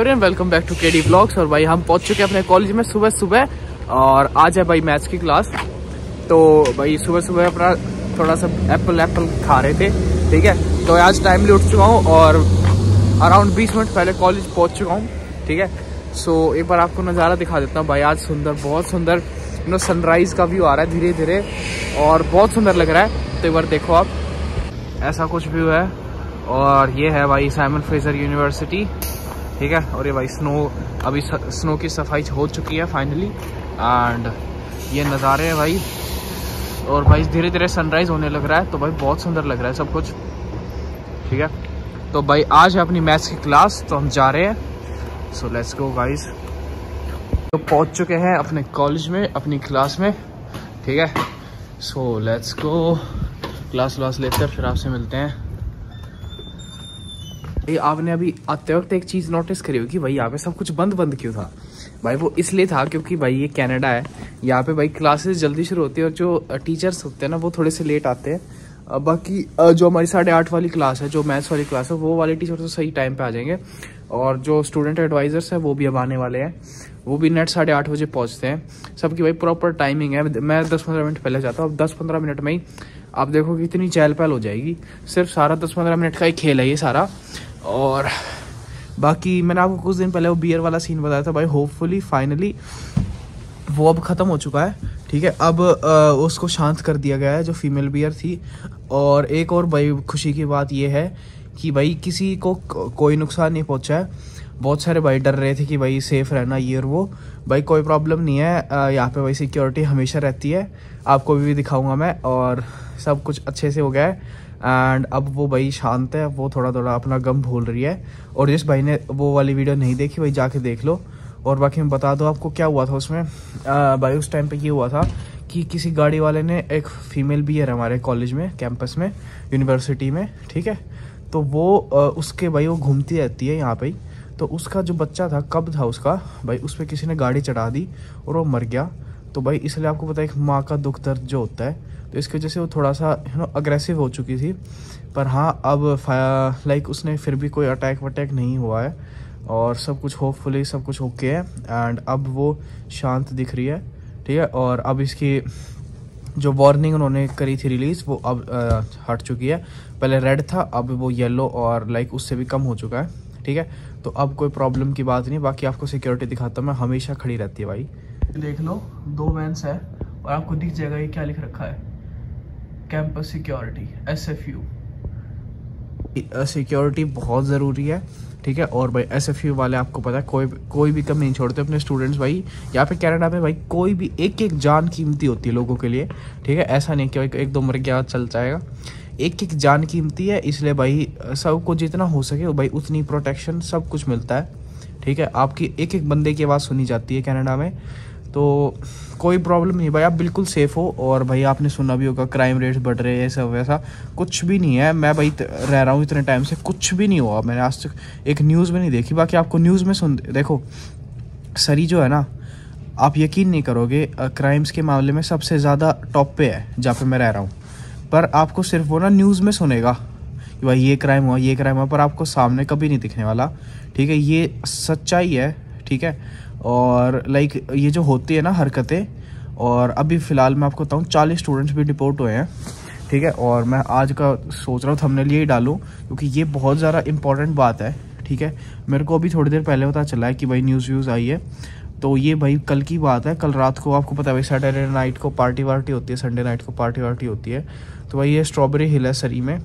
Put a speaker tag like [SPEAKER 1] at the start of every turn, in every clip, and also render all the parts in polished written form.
[SPEAKER 1] Everyone, welcome back to KD blogs. और भाई हम पहुंच चुके हैं अपने कॉलेज में सुबह सुबह, और आज है भाई मैथ्स की क्लास। तो भाई सुबह सुबह अपना थोड़ा सा एप्पल खा रहे थे, ठीक है। तो आज टाइमली उठ चुका हूँ और अराउंड 20 मिनट पहले कॉलेज पहुँच चुका हूँ, ठीक है। सो एक बार आपको नज़ारा दिखा देता हूँ भाई। आज सुंदर, बहुत सुंदर सनराइज़ का व्यू आ रहा है धीरे धीरे और बहुत सुंदर लग रहा है। तो एक बार देखो आप, ऐसा कुछ व्यू है। और ये है भाई साइमन फ्रेजर यूनिवर्सिटी, ठीक है। और ये भाई अभी स्नो की सफाई हो चुकी है फाइनली, एंड ये नज़ारे हैं भाई। और भाई धीरे धीरे सनराइज होने लग रहा है, तो भाई बहुत सुंदर लग रहा है सब कुछ, ठीक है। तो भाई आज है अपनी मैथ्स की क्लास, तो हम जा रहे हैं। So let's go guys. तो पहुंच चुके हैं अपने कॉलेज में, अपनी क्लास में, ठीक है। सो लेट्स गो, क्लास लेकर फिर आपसे मिलते हैं। आपने अभी आते वक्त एक चीज़ नोटिस करी होगी भाई, यहाँ पे सब कुछ बंद क्यों था भाई? वो इसलिए था क्योंकि भाई ये कनाडा है, यहाँ पे भाई क्लासेस जल्दी शुरू होती है और जो टीचर्स होते हैं ना वो थोड़े से लेट आते हैं। बाकी जो हमारी 8:30 वाली क्लास है, जो मैथ्स वाली क्लास है, वो वाले टीचर तो सही टाइम पे आ जाएंगे। और जो स्टूडेंट एडवाइजर्स हैं वो भी अब आने वाले हैं, वो भी नेट 8:30 बजे पहुँचते हैं। सबकी भाई प्रॉपर टाइमिंग है। मैं 10-15 मिनट पहले जाता हूँ, अब 10-15 मिनट में ही आप देखो कि इतनी चहल पहल हो जाएगी। सिर्फ सारा 10-15 मिनट का ही खेल है ये सारा। और बाकी मैंने आपको कुछ दिन पहले वो बियर वाला सीन बताया था भाई, होपफुली फाइनली वो अब ख़त्म हो चुका है, ठीक है। अब उसको शांत कर दिया गया है, जो फीमेल बियर थी। और एक और भाई खुशी की बात ये है कि भाई किसी को कोई नुकसान नहीं पहुंचा है। बहुत सारे भाई डर रहे थे कि भाई सेफ़ रहना ये और वो, भाई कोई प्रॉब्लम नहीं है। यहाँ पे भाई सिक्योरिटी हमेशा रहती है, आपको भी दिखाऊंगा मैं। और सब कुछ अच्छे से हो गया है, एंड अब वो भाई शांत है, वो थोड़ा थोड़ा अपना गम भूल रही है। और जिस भाई ने वो वाली वीडियो नहीं देखी भाई जाके देख लो। और बाकी मैं बता दो आपको क्या हुआ था उसमें। भाई उस टाइम पे ये हुआ था कि किसी गाड़ी वाले ने, एक फीमेल भी है हमारे कॉलेज में, कैंपस में, यूनिवर्सिटी में, ठीक है। तो वो उसके भाई वो घूमती रहती है यहाँ पे। तो उसका जो बच्चा था, कब था उसका भाई, उस पर किसी ने गाड़ी चढ़ा दी और वो मर गया। तो भाई इसलिए आपको पता है एक माँ का दुख दर्द जो होता है, तो इसकी वजह से वो थोड़ा सा अग्रेसिव हो चुकी थी। पर हाँ अब लाइक उसने फिर भी कोई अटैक वटैक नहीं हुआ है और सब कुछ होपफुली सब कुछ ओके है। एंड अब वो शांत दिख रही है, ठीक है। और अब इसकी जो वार्निंग उन्होंने करी थी रिलीज़, वो अब हट चुकी है। पहले रेड था, अब वो येलो और लाइक उससे भी कम हो चुका है, ठीक है। तो अब कोई प्रॉब्लम की बात नहीं। बाकी आपको सिक्योरिटी दिखाता हूँ मैं, हमेशा खड़ी रहती है भाई। देख लो 2 वैन्स है और आपको दिख जाएगा ये क्या लिख रखा है, कैंपस सिक्योरिटी, SFU। सिक्योरिटी बहुत ज़रूरी है, ठीक है। और भाई SFU वाले आपको पता है कोई भी कमी नहीं छोड़ते अपने स्टूडेंट्स भाई। यहाँ पे कनाडा में भाई कोई भी एक जान कीमती होती है लोगों के लिए, ठीक है। ऐसा नहीं कि एक दो मर गया चल जाएगा, एक जान कीमती है। इसलिए भाई सबको जितना हो सके भाई उतनी प्रोटेक्शन सब कुछ मिलता है, ठीक है। आपकी एक बंदे की आवाज़ सुनी जाती है कनाडा में, तो कोई प्रॉब्लम नहीं भाई, आप बिल्कुल सेफ़ हो। और भाई आपने सुना भी होगा क्राइम रेट्स बढ़ रहे हैं, ऐसा वैसा कुछ भी नहीं है। मैं भाई रह रहा हूँ इतने टाइम से, कुछ भी नहीं हुआ। मैंने आज तक एक न्यूज़ में नहीं देखी। बाकी आपको न्यूज़ में देखो, सरी जो है ना, आप यकीन नहीं करोगे, क्राइम्स के मामले में सबसे ज़्यादा टॉप पे है जहाँ पे मैं रह रहा हूँ। पर आपको सिर्फ वो ना न्यूज़ में सुनेगा कि भाई ये क्राइम हुआ, ये क्राइम हुआ, पर आपको सामने कभी नहीं दिखने वाला, ठीक है। ये सच्चाई है, ठीक है। और लाइक ये जो होती है ना हरकतें, और अभी फ़िलहाल मैं आपको बताऊँ 40 स्टूडेंट्स भी डिपोर्ट हुए हैं, ठीक है। और मैं आज का सोच रहा हूँ थंबनेल यही डालूँ क्योंकि ये बहुत ज़्यादा इम्पॉर्टेंट बात है, ठीक है। मेरे को अभी थोड़ी देर पहले पता चला है कि भाई न्यूज़ आई है। तो ये भाई कल की बात है, कल रात को आपको पता है भाई सैटरडे नाइट को पार्टी वार्टी होती है, संडे नाइट को पार्टी वार्टी होती है। तो भाई ये स्ट्रॉबेरी हिल है सरी में,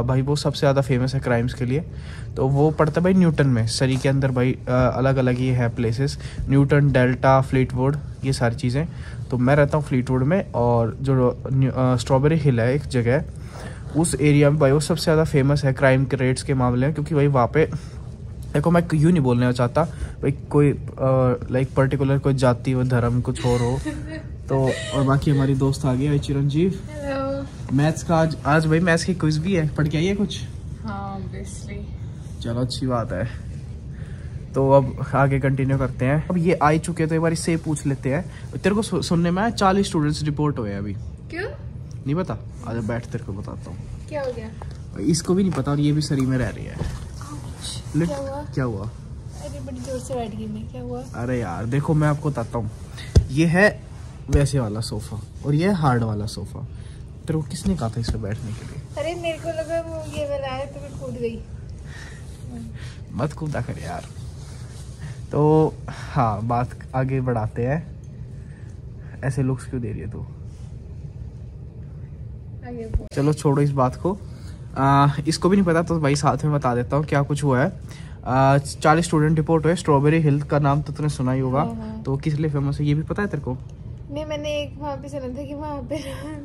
[SPEAKER 1] भाई वो सबसे ज़्यादा फेमस है क्राइम्स के लिए। तो वो पड़ता है भाई न्यूटन में, सरी के अंदर भाई अलग अलग ये है प्लेसेस, न्यूटन, डेल्टा, फ्लीटवुड, ये सारी चीज़ें। तो मैं रहता हूँ फ्लीटवुड में, और जो स्ट्रॉबेरी हिल है एक जगह, उस एरिया में भाई वो सबसे ज़्यादा फेमस है क्राइम के रेट्स के मामले में। क्योंकि भाई वहाँ पे देखो, मैं यूँ नहीं बोलना चाहता भाई कोई लाइक पर्टिकुलर कोई जाति व धर्म कुछ और हो। तो और बाकी हमारी दोस्त आ गई है चिरंजीव। मैथ्स का आज भाई मैथ्स की क्विज भी है, पढ़ के आइए कुछ।
[SPEAKER 2] हाँ ऑब्वियसली।
[SPEAKER 1] चलो अच्छी बात है। तो अब आगे कंटिन्यू करते हैं। अब ये आ चुके तो एक बार इससे पूछ लेते हैं। तेरे को सुनने में आया 40 स्टूडेंट्स रिपोर्ट हुए हैं अभी।
[SPEAKER 2] क्यों
[SPEAKER 1] नहीं पता? आज बैठ तेरे को बताता हूँ।
[SPEAKER 2] क्या हो गया?
[SPEAKER 1] इसको भी नहीं पता, और ये भी सरी में रह रही है।
[SPEAKER 2] क्या हुआ?
[SPEAKER 1] क्या हुआ?
[SPEAKER 2] अरे जोर से बैठ गई मैं, क्या हुआ?
[SPEAKER 1] अरे यार देखो मैं आपको बताता हूँ, ये है वैसे वाला सोफा और ये है हार्ड वाला सोफा। तेरे को किसने कहा था इस पे बैठने के लिए?
[SPEAKER 2] अरे मेरे को लगा वो ये वाला है तो मैं कूद गई।
[SPEAKER 1] मत कूदा कर यार। तो हाँ, बात आगे बढ़ाते हैं। ऐसे लुक्स क्यों दे रही है तू? चलो छोड़ो इस बात को। इसको भी नहीं पता तो भाई साथ में बता देता हूँ क्या कुछ हुआ है। 40 स्टूडेंट रिपोर्ट हुए। स्ट्रॉबेरी हिल का नाम तो तूने सुना ही होगा। तो किस लिए फेमस है ये भी पता है तेरे को?
[SPEAKER 2] नहीं, मैंने एक वहाँ पे सुना था कि वहाँ पे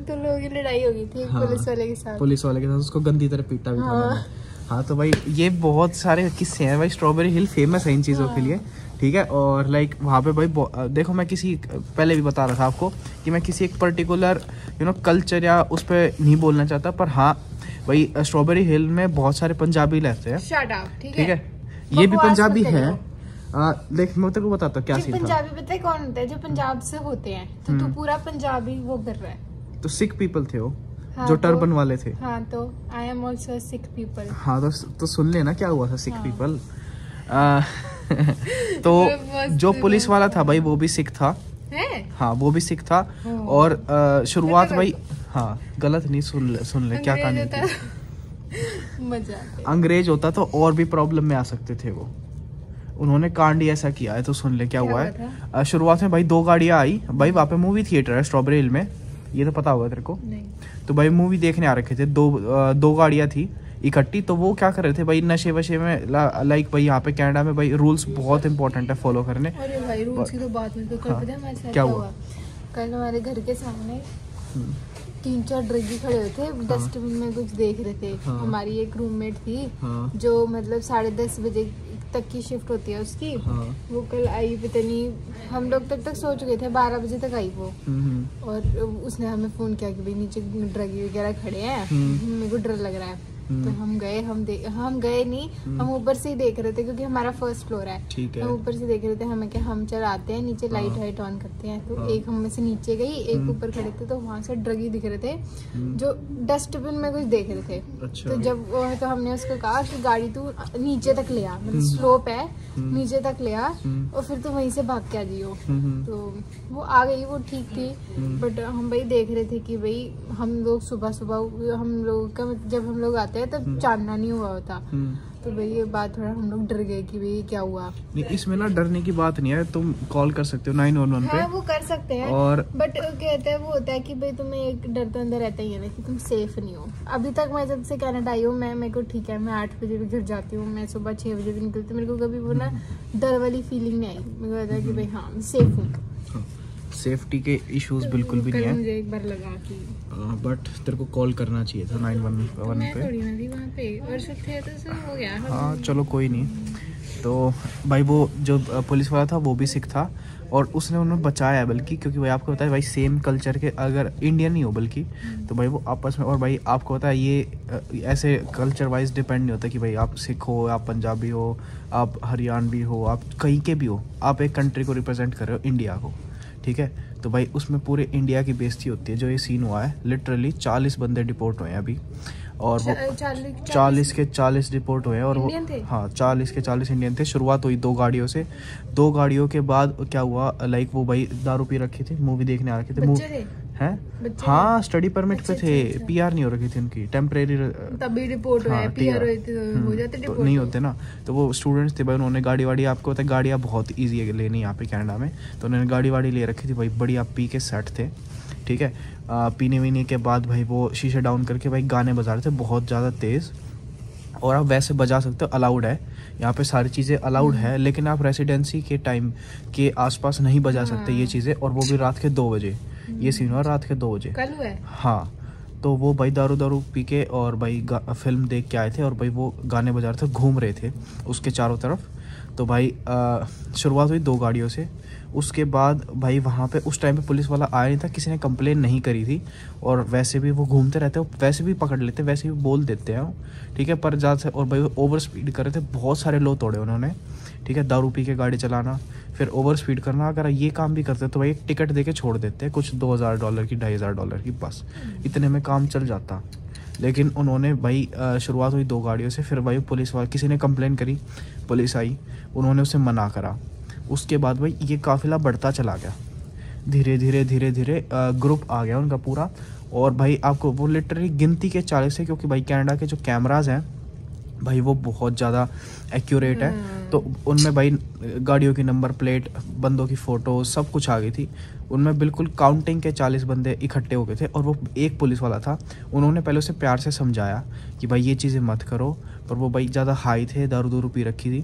[SPEAKER 2] तो लोगों की लड़ाई हो गई थी पुलिस वाले के साथ।
[SPEAKER 1] पुलिस वाले के साथ उसको गंदी तरह पीटा भी था उन्होंने। हाँ तो भाई ये बहुत सारे किस्से हैं भाई। स्ट्रॉबेरी हिल फेमस है इन चीज़ों के लिए, ठीक है। और लाइक वहाँ पे भाई देखो, मैं किसी पहले भी बता रहा था आपको कि मैं किसी एक पर्टिकुलर कल्चर या उस पर नहीं बोलना चाहता, पर हाँ भाई स्ट्रॉबेरी हिल में बहुत सारे पंजाबी रहते हैं।
[SPEAKER 2] शट अप, ठीक
[SPEAKER 1] है। ये भी पंजाबी है। देख मैं तेरे को बताता हूँ क्या सीन था।
[SPEAKER 2] पंजाबी पता है कौन होता है? जो पंजाब से होते हैं। तो तू पूरा पंजाबी वो कर रहा है।
[SPEAKER 1] तो सिख पीपल थे वो।
[SPEAKER 2] हाँ,
[SPEAKER 1] जो टर्बन वाले थे।
[SPEAKER 2] हाँ, तो I am also Sikh people.
[SPEAKER 1] हाँ तो सुन लेना क्या हुआ था सिख पीपल। तो जो पुलिस वाला था भाई वो भी सिख था
[SPEAKER 2] है?
[SPEAKER 1] हाँ वो भी सिख था। और शुरुआत भाई, हाँ गलत नहीं, सुन ले क्या कहानी थी।
[SPEAKER 2] मजा
[SPEAKER 1] अंग्रेज होता तो और भी प्रॉब्लम में आ सकते थे वो। उन्होंने कांड ही ऐसा किया है। तो सुन ले क्या हुआ है। शुरुआत में भाई 2 गाड़ियां आई भाई। वहाँ पे मूवी थिएटर है स्ट्रॉबेरी हिल में, ये तो पता होगा तेरे को।
[SPEAKER 2] नहीं।
[SPEAKER 1] तो भाई मूवी देखने आ रखे थे। दो गाड़ियां थी इकट्ठी। तो वो क्या कर रहे थे भाई, नशे वशे में। लाइक भाई यहाँ पे कनाडा में भाई रूल्स बहुत इंपॉर्टेंट है फॉलो करने।
[SPEAKER 2] अरे भाई रूल्स की तो बात नहीं। तो कल पता है हमारे साथ
[SPEAKER 1] क्या हुआ?
[SPEAKER 2] कल हमारे घर के सामने 3-4 ड्रगी खड़े हुए थे, डस्टबिन में कुछ देख रहे थे। हमारी एक रूममेट थी जो मतलब 10:30 बजे तक की शिफ्ट होती है उसकी। वो कल आई, पता नहीं हम लोग तक सो चुके थे, 12 बजे तक आई वो। और उसने हमें फोन किया कि भाई नीचे ड्रगी वगैरह खड़े हैं, मेरे को डर लग रहा है। तो हम गए नहीं, हम ऊपर से ही देख रहे थे क्योंकि हमारा फर्स्ट फ्लोर है। हम ऊपर से देख रहे थे। हमें क्या, हम चल आते हैं नीचे, लाइट वाइट ऑन करते हैं। तो एक हम में से नीचे गई, एक ऊपर खड़े थे। तो वहां से ड्रगी दिख रहे थे जो डस्टबिन में कुछ देख रहे थे।
[SPEAKER 1] अच्छा।
[SPEAKER 2] तो जब तो हमने उसको कहा कि गाड़ी तू नीचे तक ले आ, मतलब स्लोप है नीचे तक ले आ और फिर तू वहीं से भाग के आ जाइयो। तो वो आ गई, वो ठीक थी। बट हम भाई देख रहे थे कि भाई हम लोग सुबह हम लोग का जब हम लोग आते हैं तब चांदना नहीं हुआ होता। तो भाई ये बात थोड़ा हम लोग डर गए कि भाई क्या हुआ।
[SPEAKER 1] नहीं इसमें ना डरने की बात नहीं है। तुम कॉल कर सकते हो 911 पे।
[SPEAKER 2] हाँ वो कर सकते हैं।
[SPEAKER 1] और
[SPEAKER 2] बट कहते हैं वो होता है कि भाई तुम्हें एक डर तो अंदर रहता ही है ना कि तुम सेफ नहीं हो। अभी तक मैं जब से कनाडा आई हूँ, मेरे को ठीक है, मैं 8 बजे भी घर जाती हूँ, मैं सुबह 6 बजे भी निकलती हूँ। मेरे को कभी वो ना डर वाली फीलिंग नहीं आई। मेरे को लगता है कि भाई हाँ सेफ हूँ।
[SPEAKER 1] सेफ्टी के इश्यूज बिल्कुल भी नहीं है।
[SPEAKER 2] मुझे एक बार लगा कि
[SPEAKER 1] बट तेरे को कॉल करना चाहिए था 911 पे।
[SPEAKER 2] मैं थोड़ी ना थी वहाँ पे और सब थे तो सब हो गया।
[SPEAKER 1] हाँ चलो कोई नहीं। तो भाई वो जो पुलिस वाला था वो भी सिख था और उसने उन्हें बचाया है बल्कि, क्योंकि भाई आपको पता है भाई सेम कल्चर के अगर इंडियन नहीं हो बल्कि तो भाई वो आपस में। और भाई आपको पता है ये ऐसे कल्चर वाइज डिपेंड नहीं होता कि भाई आप सिख हो, आप पंजाबी हो, आप हरियाणवी हो, आप कहीं के भी हो, आप एक कंट्री को रिप्रेजेंट कर रहे हो, इंडिया को, ठीक है। तो भाई उसमें पूरे इंडिया की बेइज्जती होती है। जो ये सीन हुआ है लिटरली 40 बंदे डिपोर्ट हुए हैं अभी। और वो 40 के 40 रिपोर्ट हुए हैं। और वो हाँ 40 के 40 इंडियन थे। शुरुआत हुई 2 गाड़ियों से। 2 गाड़ियों के बाद क्या हुआ, लाइक वो भाई दारू पी रखे थे, मूवी देखने आ रखे थे। हैं हाँ स्टडी परमिट पे थे। पीआर नहीं हो रखी थी उनकी, टेम्परेरी
[SPEAKER 2] तभी रिपोर्ट हुआ है। पीआर हो जाते
[SPEAKER 1] तो नहीं होते ना। तो वो स्टूडेंट्स थे भाई, उन्होंने गाड़ी वाड़ी, आपको पता है गाड़ियाँ बहुत ईजी है लेनी यहाँ पे कनाडा में। तो उन्होंने गाड़ी वाड़ी ले रखी थी भाई, बढ़िया पी के सेट थे, ठीक है। पीने वीने के बाद भाई वो शीशे डाउन करके भाई गाने बजा रहे थे बहुत ज़्यादा तेज़। और आप वैसे बजा सकते हो, अलाउड है यहाँ पे, सारी चीज़ें अलाउड है। लेकिन आप रेसिडेंसी के टाइम के आसपास नहीं बजा सकते ये चीज़ें। और वो भी रात के 2 बजे। ये सीन हुआ रात के 2 बजे।
[SPEAKER 2] कल हुआ है?
[SPEAKER 1] हाँ। तो वो भाई दारू पी के और भाई फिल्म देख के आए थे और भाई वो गाने बजा रहे थे, घूम रहे थे उसके चारों तरफ। तो भाई शुरुआत हुई 2 गाड़ियों से। उसके बाद भाई वहाँ पे उस टाइम पे पुलिस वाला आया नहीं था, किसी ने कंप्लेन नहीं करी थी। और वैसे भी वो घूमते रहते हैं, वैसे भी पकड़ लेते, वैसे भी बोल देते हैं, ठीक है। पर ज़्यादा से और भाई ओवर स्पीड कर रहे थे, बहुत सारे लो तोड़े उन्होंने, ठीक है। दारू पी के गाड़ी चलाना, फिर ओवर स्पीड करना, अगर ये काम भी करते तो भाई एक टिकट दे के छोड़ देते हैं, कुछ $2000 की $2500 की, बस इतने में काम चल जाता। लेकिन उन्होंने भाई शुरुआत हुई 2 गाड़ियों से, फिर भाई पुलिस वाले किसी ने कंप्लेन करी, पुलिस आई, उन्होंने उसे मना करा। उसके बाद भाई ये काफ़िला बढ़ता चला गया, धीरे धीरे ग्रुप आ गया उनका पूरा। और भाई आपको वो लिटरली गिनती के 40 है, क्योंकि भाई कनाडा के जो कैमराज हैं भाई वो बहुत ज़्यादा एक्यूरेट है। तो उनमें भाई गाड़ियों की नंबर प्लेट, बंदों की फ़ोटो सब कुछ आ गई थी। उनमें बिल्कुल काउंटिंग के 40 बंदे इकट्ठे हो गए थे। और वो एक पुलिस वाला था, उन्होंने पहले उसे प्यार से समझाया कि भाई ये चीज़ें मत करो, पर वो भाई ज़्यादा हाई थे, दारू पी रखी थी,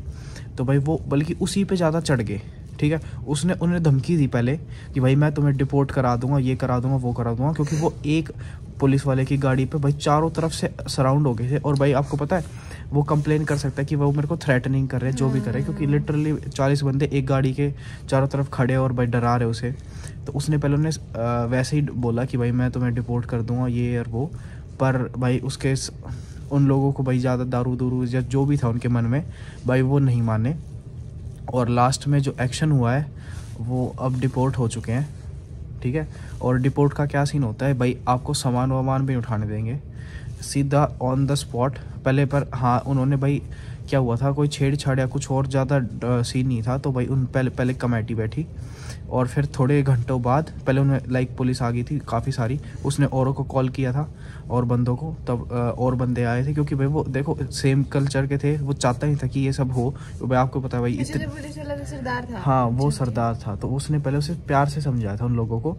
[SPEAKER 1] तो भाई वो बल्कि उसी पे ज़्यादा चढ़ गए। ठीक है, उसने उन्हें धमकी दी पहले कि भाई मैं तुम्हें डिपोर्ट करा दूंगा, ये करा दूंगा, वो करा दूंगा, क्योंकि वो एक पुलिस वाले की गाड़ी पे भाई चारों तरफ से सराउंड हो गए थे। और भाई आपको पता है वो कंप्लेन कर सकता है कि वो मेरे को थ्रेटनिंग कर रहे हैं, जो भी कर रहे हैं, क्योंकि लिटरली 40 बंदे एक गाड़ी के चारों तरफ खड़े और भाई डरा रहे उसे। तो उसने पहले उन्हें वैसे ही बोला कि भाई मैं तुम्हें डिपोर्ट कर दूंगा, ये और वो। पर भाई उसके उन लोगों को भाई ज़्यादा दारू या जो भी था उनके मन में भाई वो नहीं माने। और लास्ट में जो एक्शन हुआ है वो अब डिपोर्ट हो चुके हैं। ठीक है, और डिपोर्ट का क्या सीन होता है भाई, आपको सामान वामान भी उठाने देंगे सीधा ऑन द स्पॉट पहले। पर हाँ, उन्होंने भाई क्या हुआ था, कोई छेड़छाड़ या कुछ और ज़्यादा सीन नहीं था, तो भाई उन पहले कमेटी बैठी और फिर थोड़े घंटों बाद पहले उन्हें लाइक पुलिस आ गई थी काफ़ी सारी, उसने औरों को कॉल किया था और बंदों को, तब और बंदे आए थे, क्योंकि भाई वो देखो सेम कल्चर के थे, वो चाहता ही था कि ये सब हो। तो भाई आपको पता है भाई इतने
[SPEAKER 2] पुलिस वाला तो सरदार था।
[SPEAKER 1] हाँ, वो सरदार था, तो उसने पहले उसे प्यार से समझाया था उन लोगों को,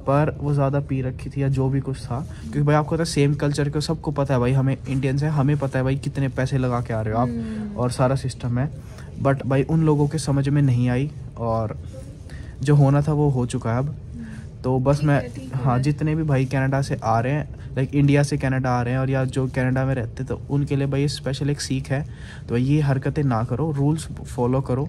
[SPEAKER 1] पर वो ज़्यादा पी रखी थी या जो भी कुछ था, क्योंकि भाई आपको पता है सेम कल्चर के सबको पता है भाई, हमें इंडियंस है, हमें पता है भाई कितने पैसे लगा के आ रहे हो आप और सारा सिस्टम है। बट भाई उन लोगों के समझ में नहीं आई और जो होना था वो हो चुका है अब। तो बस मैं हाँ, जितने भी भाई कनाडा से आ रहे हैं, लाइक इंडिया से कनाडा आ रहे हैं और या जो कनाडा में रहते, तो उनके लिए भाई स्पेशल एक सीख है, तो भाई ये हरकतें ना करो, रूल्स फॉलो करो।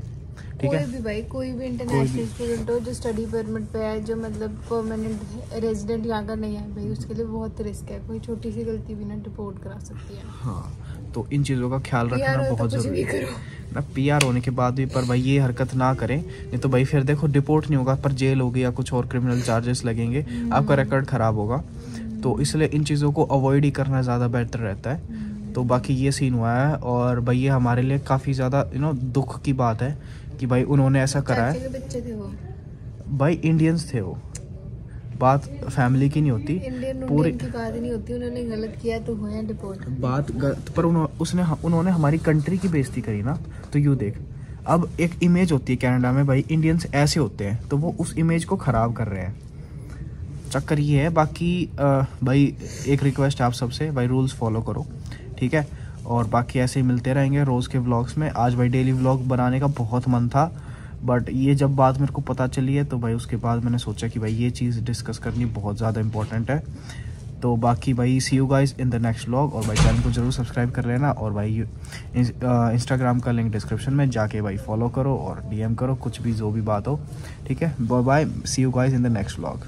[SPEAKER 1] ठीक है,
[SPEAKER 2] कोई भी इंटरनेशनल स्टूडेंट हो जो स्टडी परमिट पे है, जो मतलब परमानेंट रेजिडेंट यहाँ का नहीं है भाई, उसके लिए बहुत रिस्क है, कोई छोटी सी गलती भी ना डिपोर्ट करा सकती है।
[SPEAKER 1] हाँ, तो इन चीज़ों का ख्याल रखना बहुत ज़रूरी है ना, PR होने के बाद भी। पर भाई ये हरकत ना करें, नहीं तो भाई फिर देखो डिपोर्ट नहीं होगा पर जेल होगी या कुछ और क्रिमिनल चार्जेस लगेंगे, आपका रिकॉर्ड ख़राब होगा। तो इसलिए इन चीज़ों को अवॉइड ही करना ज़्यादा बेहतर रहता है। तो बाकी ये सीन हुआ है और भाई ये हमारे लिए काफ़ी ज़्यादा दुख की बात है कि भाई उन्होंने ऐसा करा है।
[SPEAKER 2] बच्चे थे वो
[SPEAKER 1] भाई इंडियंस थे वो, बात फैमिली की नहीं होती,
[SPEAKER 2] पूरी की बात नहीं होती, उन्होंने गलत किया तो हुआ डिपोर्ट
[SPEAKER 1] बात पर उन्होंने हमारी कंट्री की बेइज्जती करी ना। तो यू देख, अब एक इमेज होती है कनाडा में भाई इंडियंस ऐसे होते हैं, तो वो उस इमेज को ख़राब कर रहे हैं, चक्कर ये है। बाकी भाई एक रिक्वेस्ट है आप सबसे, भाई रूल्स फॉलो करो, ठीक है। और बाकी ऐसे ही मिलते रहेंगे रोज़ के व्लॉग्स में। आज भाई डेली व्लॉग बनाने का बहुत मन था, बट ये जब बात मेरे को पता चली है तो भाई उसके बाद मैंने सोचा कि भाई ये चीज़ डिस्कस करनी बहुत ज़्यादा इंपॉर्टेंट है। तो बाकी भाई see you guys in the next vlog, और भाई चैनल को जरूर सब्सक्राइब कर लेना, और भाई इंस्टाग्राम का लिंक डिस्क्रिप्शन में जाके भाई फॉलो करो और DM करो, कुछ भी जो भी बात हो, ठीक है। Bye bye, see you guys in the next vlog.